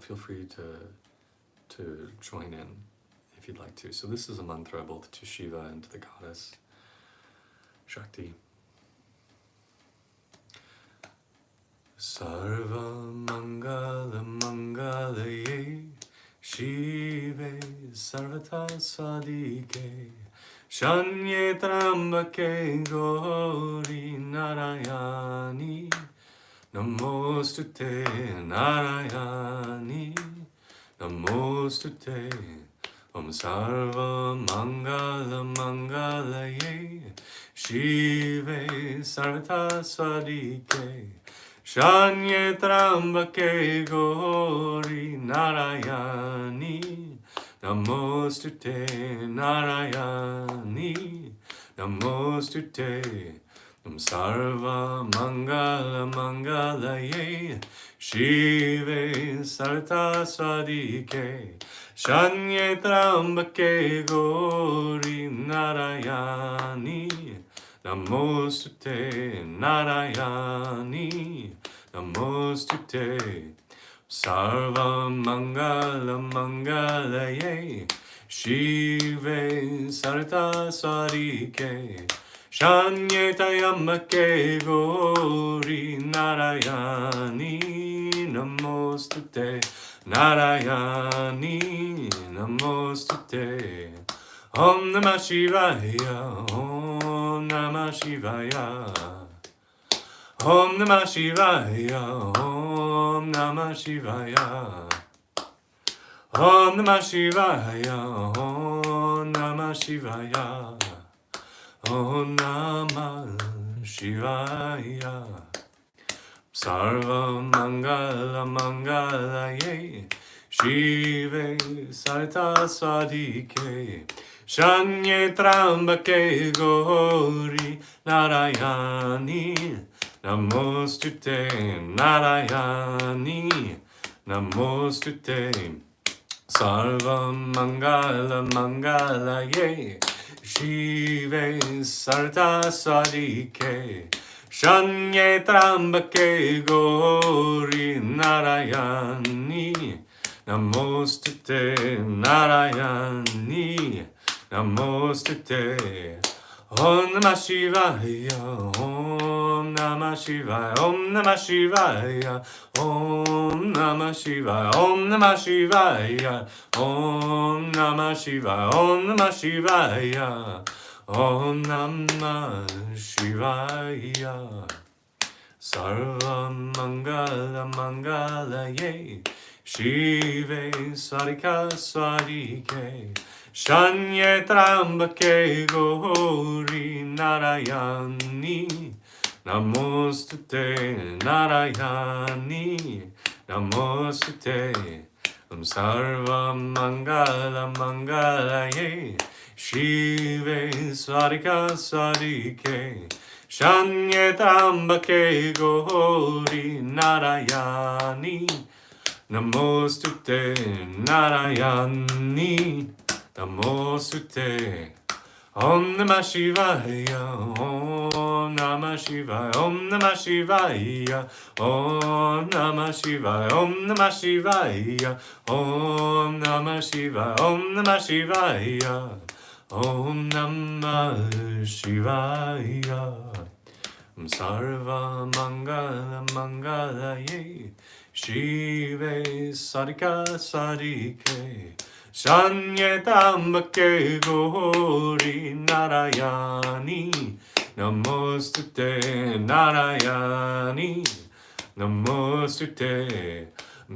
feel free to join in if you'd like to. So this is a mantra both to Shiva and to the goddess Shakti. Sarva Mangala Mangalaye Shive Sarvata Sadike Shanye Trambake Gauri Narayani Namostute Narayani Namostute Om Sarva Mangala Mangalaye Shive Sarvata Sadike Shanye Trambake Gauri Narayani Namostute Narayani Namostute Om Sarva Mangala Mangalaye Shive Sarta Sadike Shanye Trambake Gauri Narayani Namostute Narayani Namostute Sarva Mangala Mangalaye Shive Sarta Sadike Shanye Tayamake Gauri Narayani Namostute Narayani Namostute Om Namah Shivaya Om Namah Shivaya Om Namah Shivaya Om Namah Shivaya Om Namah Shivaya Om Namah Shivaya Om Namah Shivaya Sarva Mangala Mangalaye Shive Sarta Sadike Shanye Trambake Gauri Narayani Namostute Narayani Namostute Sarva Mangala Mangalaye Shive Sarta Sadike Shanye Trambake Gauri Narayani Namostute Narayani Namostute Om Namah Shivaya Om Namah Shivaya Om Namah Shivaya Om Namah Shivaya Om Namah Shivaya Om Namah Shivaya Om Namah Shivaya Om Namah Shivaya Sarva Mangala Mangalaye Shive Sarika Sarike Shanye Trambake Gauri Narayani Namostute Narayani Namostute Om Sarva Mangala Mangalaye Shive Sarika Sarike Shanye Trambake Gauri Narayani Namostute Narayani Namostute Om Namah Shivaya Om Namah Shivaya Om Namah Shivaya Om Namah Shivaya Om Namah Shivaya Om Namah Shivaya Om Namah Shivaya Om Namah Shivaya Sarva Mangala Mangalaye Shive Sarika Sarike Shanye Trambake Gauri Narayani Namostute Narayani Namostute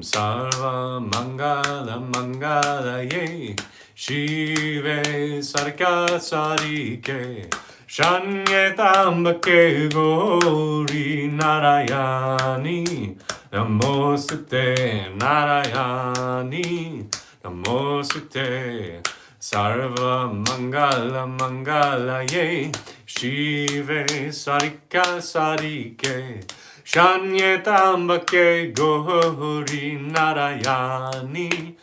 Sarva Mangala Mangalaye Shive Sarika Sarike Shanye Trambake Gauri Narayani Namostute Narayani Namostute Sarva Mangala Mangalaye Shive Sarika Sarike Shanye Trambake Gauri Narayani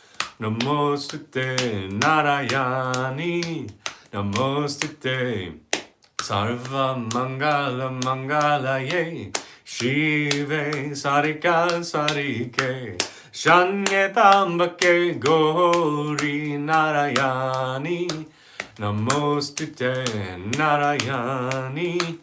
Namostute Narayani Namostute Sarva Mangala Mangalaye Shive Sarika Sarike Shanyetambake Gauri Narayani Namostute Narayani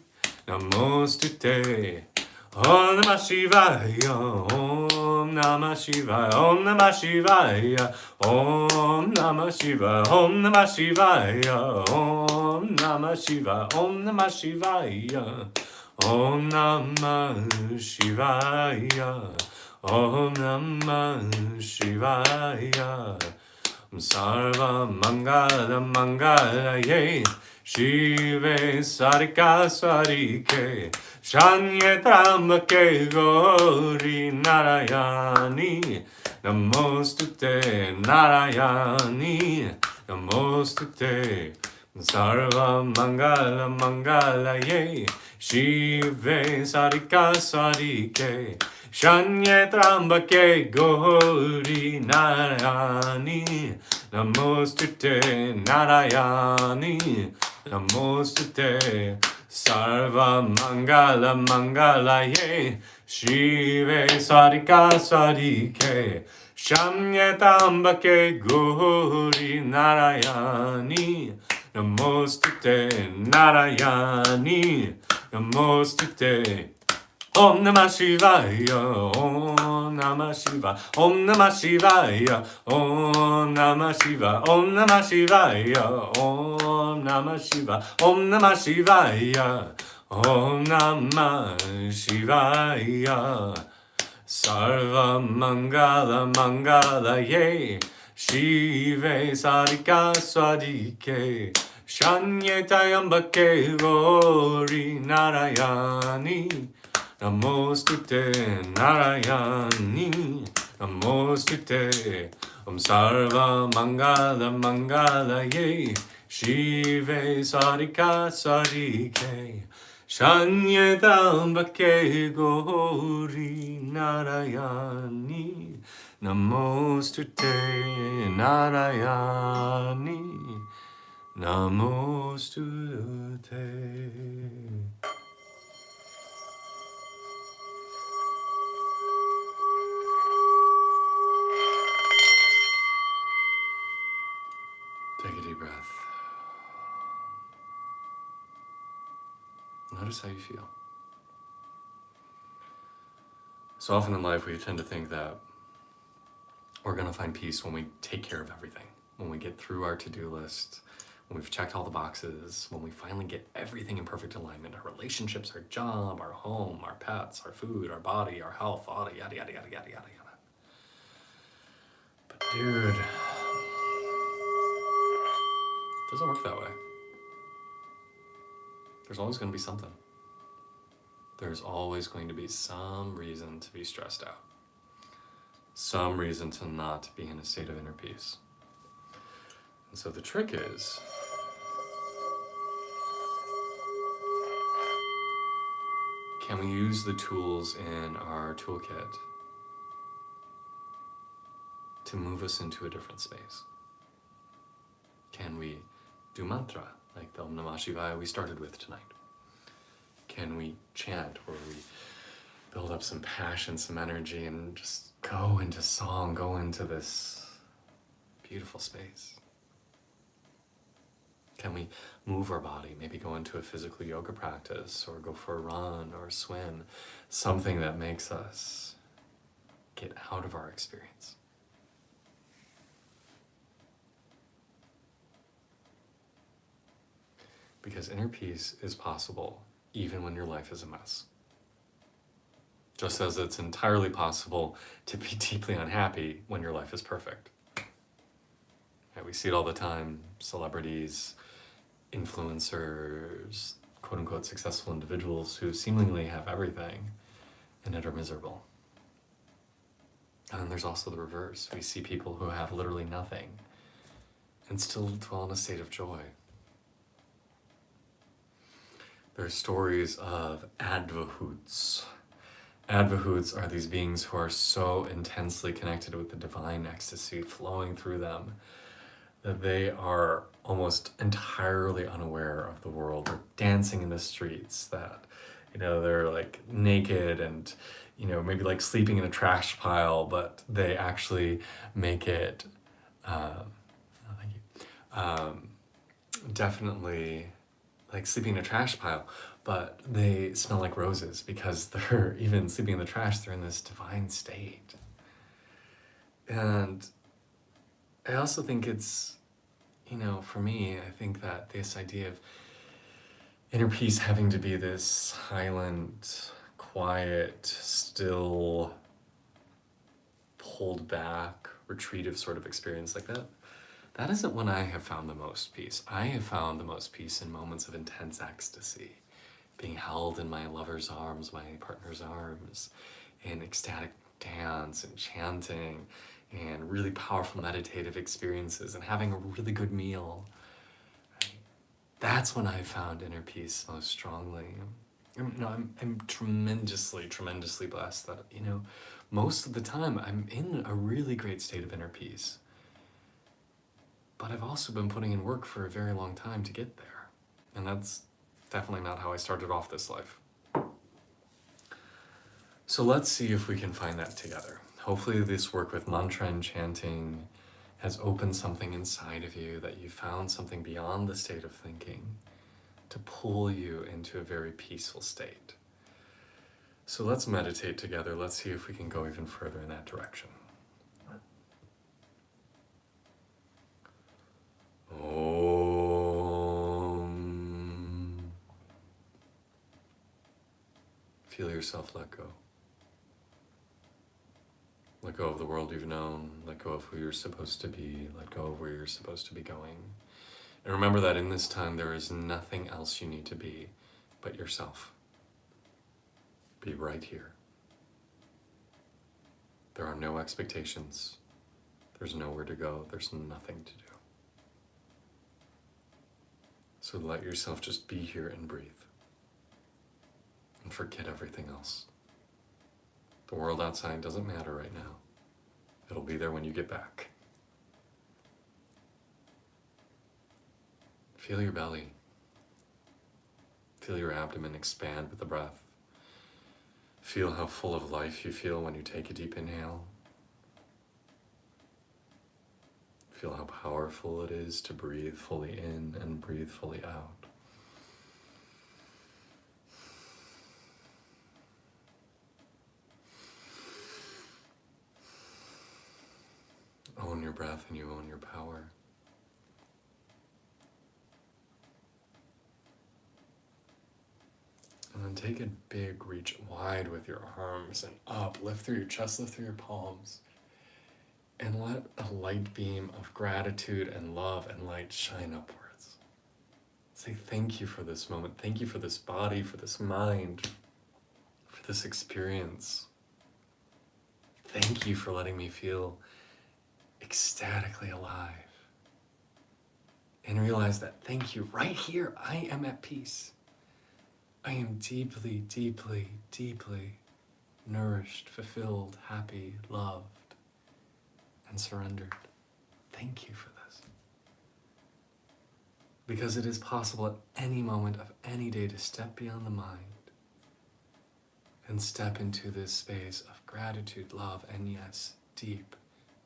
Namostute Om Namah Shivaya, Om Namah Shivaya, Om Namah Shivaya, Om Namah Shivaya, Om Namah Shivaya, Om Namah Shivaya, Om Namah Shivaya, Om Namah Shivaya, Om Namah Shivaya. Sarva Mangala Mangalaye Shive Sarika Sarike Shanyetambake Gauri Narayani Namostute Narayani Namostute Sarva Mangala Mangalaye Shive Sarika Sarike Shanyetambake Gauri Narayani Namostute Narayani Namostute Sarva Mangala Mangalaye Shive Sarika Sarike Shanyetambake Gauri Narayani Namostute Narayani Namostute Om Namah Shivaya, Om Namah Shivaya, Om Namah Shivaya, Om Namah Shivaya, Om Namah Shivaya, Om Namah Shivaya, Om Namah Shivaya, Om Namah Shivaya. Sarva Mangala Mangalaye Shive Sarika Sadike Shanyetayambake Gauri Narayani Namostute Narayani Namostute Om Sarva Mangala Mangalaye Shive Sarika Sarike Shanyetambake Gauri Narayani Namostute Narayani Namostute. Take a deep breath. Notice how you feel. So often in life we tend to think that we're going to find peace when we take care of everything, when we get through our to-do list, when we've checked all the boxes, when we finally get everything in perfect alignment, our relationships, our job, our home, our pets, our food, our body, our health, yada, yada, yada, yada, yada, yada. But dude, it doesn't work that way. There's always going to be something. There's always going to be some reason to be stressed out. Some reason to not be in a state of inner peace. And so the trick is, can we use the tools in our toolkit to move us into a different space? Can we do mantra, like the Om Namah Shivaya we started with tonight? Can we chant, where we build up some passion, some energy, and just go into song, go into this beautiful space? Can we move our body, maybe go into a physical yoga practice, or go for a run or swim, something that makes us get out of our experience? Because inner peace is possible even when your life is a mess. Just as it's entirely possible to be deeply unhappy when your life is perfect. Yeah, we see it all the time. Celebrities, influencers, quote-unquote successful individuals who seemingly have everything and yet are miserable. And then there's also the reverse. We see people who have literally nothing and still dwell in a state of joy. There's stories of advahuts. Advahuts are these beings who are so intensely connected with the divine ecstasy flowing through them that they are almost entirely unaware of the world. They're dancing in the streets, that, they're like naked and, you know, maybe like sleeping in a trash pile, but they actually make it, oh, thank you, definitely like sleeping in a trash pile, but they smell like roses because they're even sleeping in the trash, they're in this divine state. And I also think it's, you know, for me, I think that this idea of inner peace having to be this silent, quiet, still, pulled back, retreative sort of experience like that, that isn't when I have found the most peace. I have found the most peace in moments of intense ecstasy, being held in my lover's arms, my partner's arms, in ecstatic dance and chanting, and really powerful meditative experiences, and having a really good meal. Right? That's when I found inner peace most strongly. You know, I'm tremendously blessed that, you know, most of the time I'm in a really great state of inner peace. But I've also been putting in work for a very long time to get there. And that's definitely not how I started off this life. So let's see if we can find that together. Hopefully this work with mantra and chanting has opened something inside of you, that you found something beyond the state of thinking to pull you into a very peaceful state. So let's meditate together. Let's see if we can go even further in that direction. Om. Feel yourself let go. Let go of the world you've known. Let go of who you're supposed to be. Let go of where you're supposed to be going. And remember that in this time, there is nothing else you need to be but yourself. Be right here. There are no expectations. There's nowhere to go. There's nothing to do. So let yourself just be here and breathe. And forget everything else. The world outside doesn't matter right now. It'll be there when you get back. Feel your belly. Feel your abdomen expand with the breath. Feel how full of life you feel when you take a deep inhale. Feel how powerful it is to breathe fully in and breathe fully out. Own your breath and you own your power. And then take a big reach wide with your arms and up, lift through your chest, lift through your palms. And let a light beam of gratitude and love and light shine upwards. Say thank you for this moment. Thank you for this body, for this mind, for this experience. Thank you for letting me feel ecstatically alive. And realize that thank you right here, I am at peace. I am deeply, deeply, deeply nourished, fulfilled, happy, loved, and surrendered. Thank you for this. Because it is possible at any moment of any day to step beyond the mind and step into this space of gratitude, love, and yes, deep,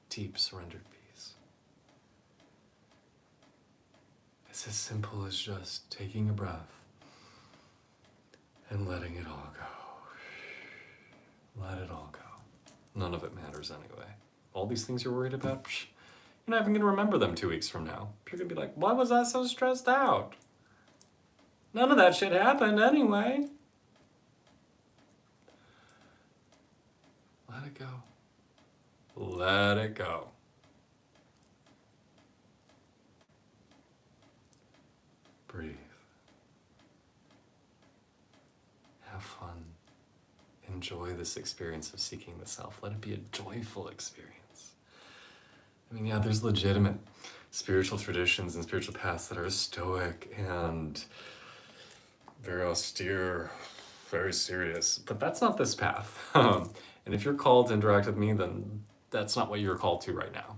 deep surrendered peace. It's as simple as just taking a breath and letting it all go. Let it all go. None of it matters anyway. All these things you're worried about, you're not even going to remember them 2 weeks from now. You're going to be like, why was I so stressed out? None of that shit happened anyway. Let it go. Let it go. Breathe. Have fun. Enjoy this experience of seeking the self. Let it be a joyful experience. I mean, yeah, there's legitimate spiritual traditions and spiritual paths that are stoic and very austere, very serious, but that's not this path. And if you're called to interact with me, then that's not what you're called to right now.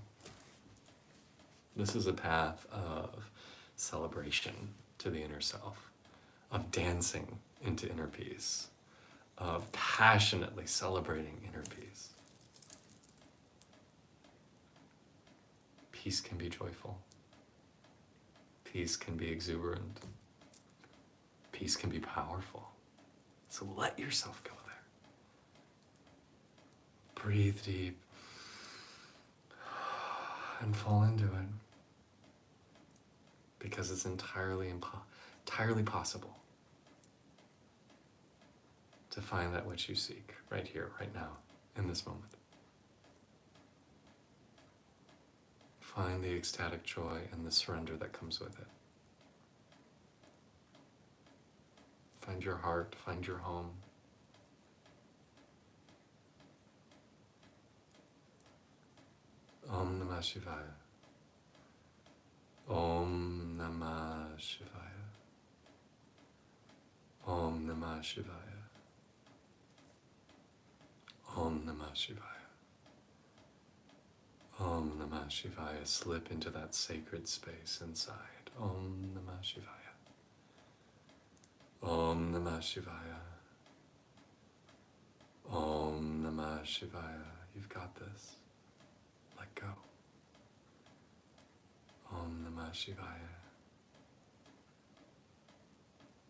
This is a path of celebration to the inner self, of dancing into inner peace, of passionately celebrating inner peace. Peace can be joyful. Peace can be exuberant. Peace can be powerful. So let yourself go there. Breathe deep and fall into it, because it's entirely possible to find that which you seek right here, right now, in this moment. Find the ecstatic joy and the surrender that comes with it. Find your heart, find your home. Om Namah Shivaya. Om Namah Shivaya. Om Namah Shivaya. Om Namah Shivaya. Om Namah Shivaya. Slip into that sacred space inside. Om Namah Shivaya. Om Namah Shivaya. Om Namah Shivaya. You've got this. Let go. Om Namah Shivaya.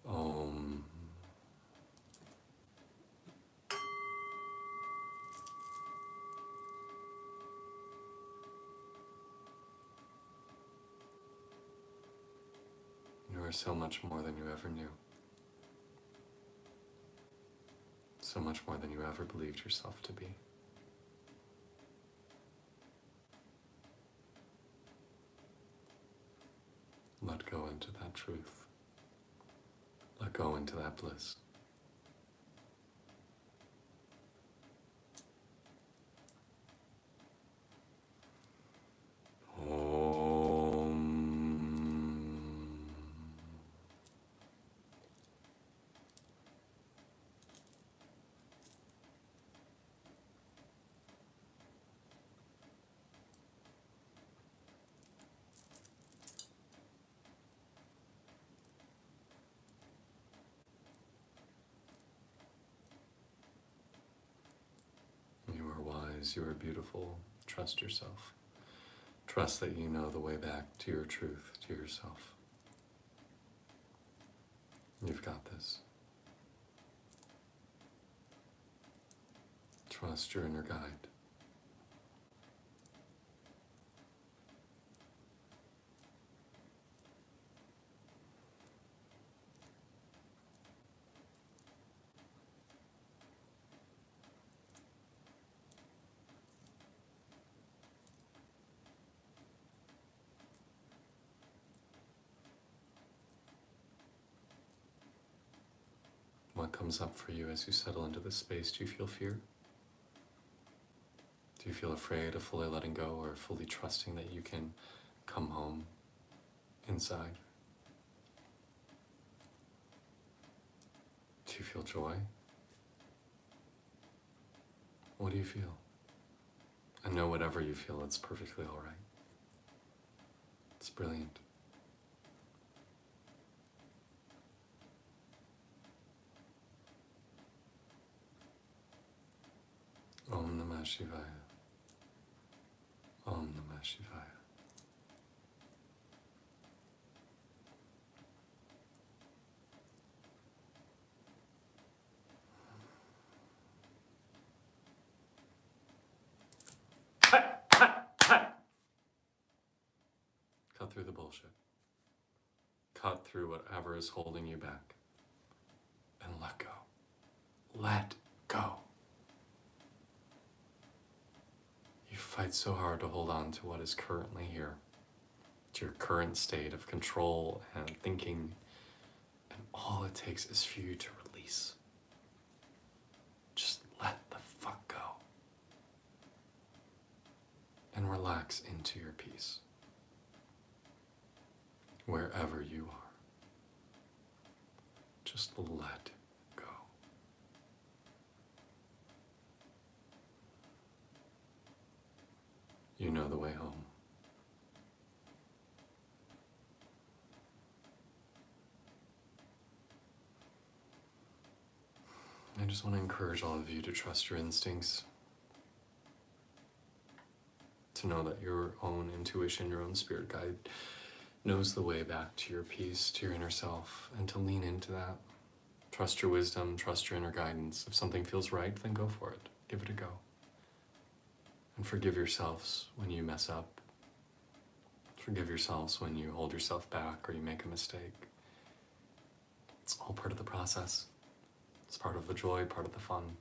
Om. You are so much more than you ever knew. So much more than you ever believed yourself to be. Let go into that truth. Let go into that bliss. You are wise, you are beautiful. Trust yourself. Trust that you know the way back to your truth, to yourself. You've got this. Trust your inner guide. What comes up for you as you settle into this space? Do you feel fear? Do you feel afraid of fully letting go or fully trusting that you can come home inside? Do you feel joy? What do you feel? I know whatever you feel, it's perfectly all right. It's brilliant. Om Namah Shivaya. Om Namah Shivaya. Cut through the bullshit. Cut through whatever is holding you back. And let go. Let go. You fight so hard to hold on to what is currently here, to your current state of control and thinking, and all it takes is for you to release. Just let the fuck go. And relax into your peace. Wherever you are. Just let go. You know the way home. I just want to encourage all of you to trust your instincts, to know that your own intuition, your own spirit guide knows the way back to your peace, to your inner self, and to lean into that. Trust your wisdom, trust your inner guidance. If something feels right, then go for it. Give it a go. And forgive yourselves when you mess up. Forgive yourselves when you hold yourself back or you make a mistake. It's all part of the process. It's part of the joy, part of the fun.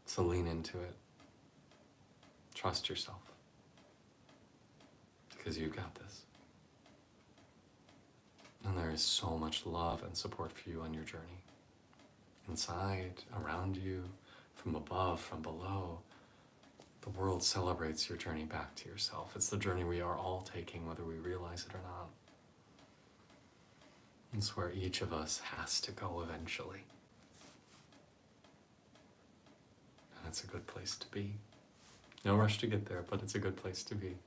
So lean into it. Trust yourself. Because you've got this. And there is so much love and support for you on your journey. Inside, around you, from above, from below. The world celebrates your journey back to yourself. It's the journey we are all taking, whether we realize it or not. It's where each of us has to go eventually. And it's a good place to be. No rush to get there, but it's a good place to be.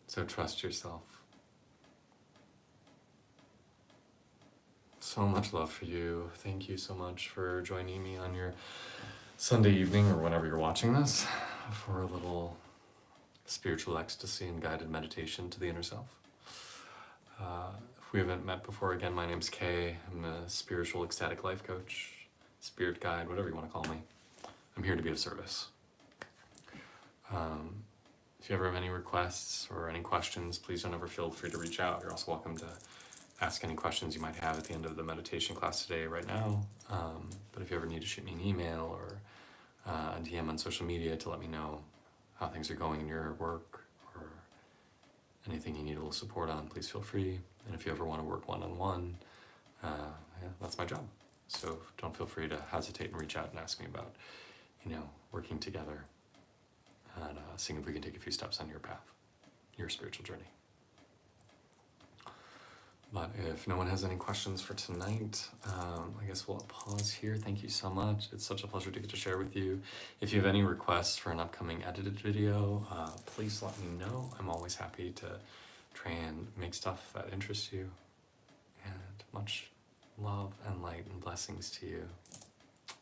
So trust yourself. So much love for you. Thank you so much for joining me on your Sunday evening or whenever you're watching this for a little spiritual ecstasy and guided meditation to the inner self. If we haven't met before, again, my name's Kay. I'm a spiritual ecstatic life coach, spirit guide, whatever you want to call me. I'm here to be of service. If you ever have any requests or any questions, please don't ever feel free to reach out. You're also welcome to ask any questions you might have at the end of the meditation class today, right now. But if you ever need to shoot me an email or a DM on social media to let me know how things are going in your work or anything you need a little support on, please feel free. And if you ever want to work one-on-one, that's my job. So don't feel free to hesitate and reach out and ask me about, working together and seeing if we can take a few steps on your path, your spiritual journey. But if no one has any questions for tonight, I guess we'll pause here. Thank you so much. It's such a pleasure to get to share with you. If you have any requests for an upcoming edited video, please let me know. I'm always happy to try and make stuff that interests you. And much love and light and blessings to you.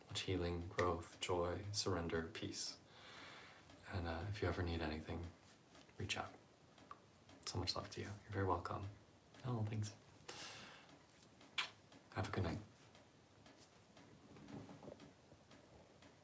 Much healing, growth, joy, surrender, peace. And if you ever need anything, reach out. So much love to you. You're very welcome. Oh, thanks. Have a good night.